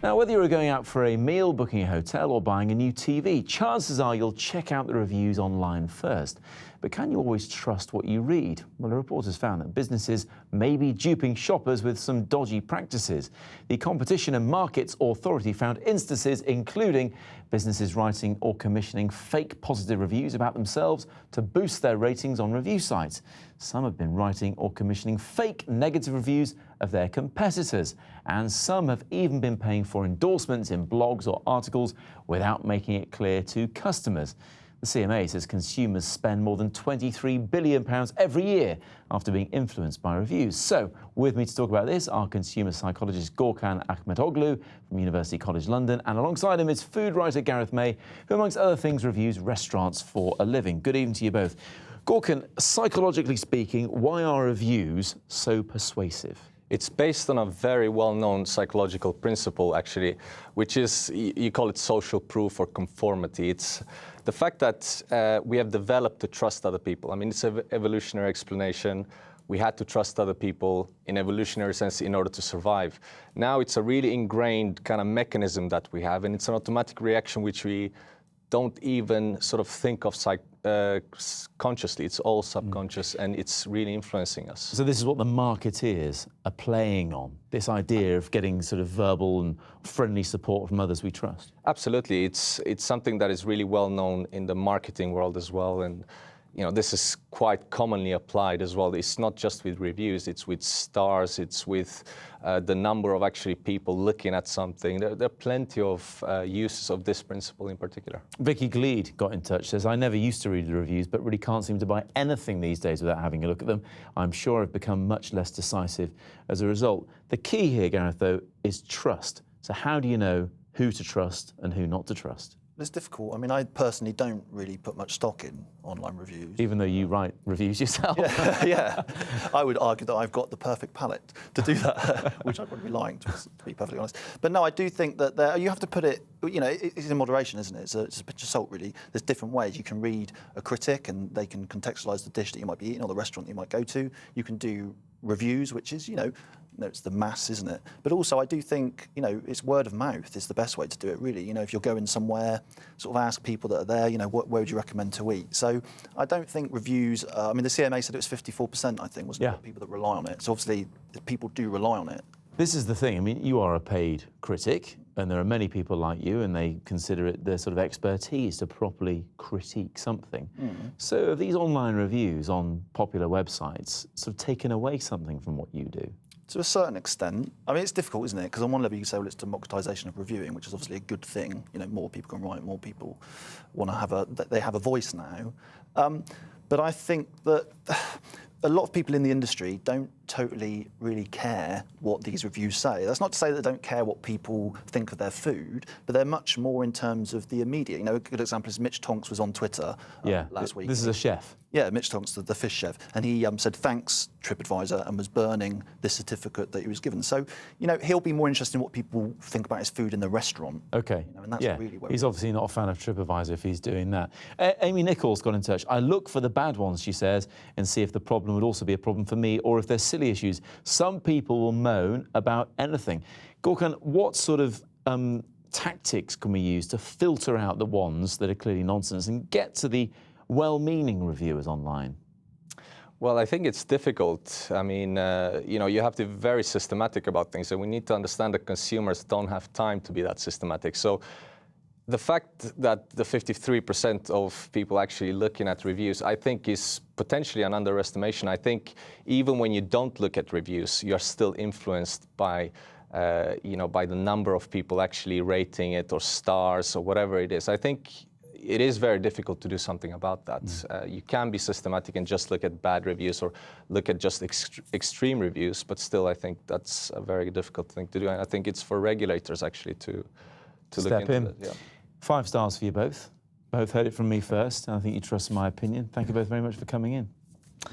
Now, whether you're going out for a meal, booking a hotel or buying a new TV, chances are you'll check out the reviews online first. But can you always trust what you read? Well, a report has found that businesses may be duping shoppers with some dodgy practices. The Competition and Markets Authority found instances including businesses writing or commissioning fake positive reviews about themselves to boost their ratings on review sites. Some have been writing or commissioning fake negative reviews of their competitors, and some have even been paying for endorsements in blogs or articles without making it clear to customers. The CMA says consumers spend more than £23 billion every year after being influenced by reviews. So, with me to talk about this are consumer psychologist Gorkhan Akhmetoglu from University College London, and alongside him is food writer Gareth May, who amongst other things reviews restaurants for a living. Good evening to you both. Gorkhan, psychologically speaking, why are reviews so persuasive? It's based on a very well-known psychological principle, actually, which is, you call it social proof or conformity. It's the fact that we have developed to trust other people. I mean, it's an evolutionary explanation. We had to trust other people in evolutionary sense in order to survive. Now it's a really ingrained kind of mechanism that we have, and it's an automatic reaction which we don't even sort of think of consciously. It's all subconscious, and it's really influencing us. So this is what the marketeers are playing on, this idea of getting sort of verbal and friendly support from others we trust. Absolutely. It's something that is really well known in the marketing world as well, and you know, this is quite commonly applied as well. It's not just with reviews, it's with stars, it's with the number of actually people looking at something. There are plenty of uses of this principle in particular. Vicky Gleed got in touch, says, I never used to read the reviews, but really can't seem to buy anything these days without having a look at them. I'm sure I've become much less decisive as a result. The key here, Gareth, though, is trust. So how do you know who to trust and who not to trust? It's difficult. I mean, I personally don't really put much stock in online reviews. Even though you write reviews yourself? Yeah. I would argue that I've got the perfect palate to do that, which I'd probably be lying, to be perfectly honest. But no, I do think that you have to put it, you know, it's in moderation, isn't it? It's a pinch of salt, really. There's different ways. You can read a critic and they can contextualise the dish that you might be eating or the restaurant you might go to. You can do reviews, which is, you know, it's the mass, isn't it? But also, I do think, you know, it's word of mouth is the best way to do it, really. You know, if you're going somewhere, sort of ask people that are there, you know, where would you recommend to eat? So I don't think reviews, I mean, the CMA said it was 54%, I think, wasn't it, people that rely on it. So obviously, people do rely on it. This is the thing. I mean, you are a paid critic, and there are many people like you, and they consider it their sort of expertise to properly critique something. So have these online reviews on popular websites sort of taken away something from what you do? To a certain extent. I mean, it's difficult, isn't it? Because on one level you can say, well, it's democratisation of reviewing, which is obviously a good thing. You know, more people can write, more people want to have they have a voice now. But I think that a lot of people in the industry don't totally really care what these reviews say. That's not to say that they don't care what people think of their food, but they're much more in terms of the immediate. You know, a good example is Mitch Tonks was on Twitter last week. This is a chef. Yeah, Mitch Tonks, the fish chef, and he said thanks TripAdvisor and was burning this certificate that he was given. So, you know, he'll be more interested in what people think about his food in the restaurant. Okay. You know, and that's really where he's obviously not a fan of TripAdvisor if he's doing that. Amy Nichols got in touch. I look for the bad ones, she says, and see if the problem would also be a problem for me or if there's silly issues. Some people will moan about anything. Gorkhan, what sort of tactics can we use to filter out the ones that are clearly nonsense and get to the well-meaning reviewers online? Well, I think it's difficult. I mean, you know, you have to be very systematic about things, and we need to understand that consumers don't have time to be that systematic. So the fact that the 53% of people actually looking at reviews, I think, is potentially an underestimation. I think even when you don't look at reviews, you're still influenced by you know, by the number of people actually rating it or stars or whatever it is. I think it is very difficult to do something about that. You can be systematic and just look at bad reviews or look at just extreme reviews, but still I think that's a very difficult thing to do. And I think it's for regulators actually to look into it. Yeah. 5 stars for you both. Both heard it from me first, and I think you trust my opinion. Thank you both very much for coming in.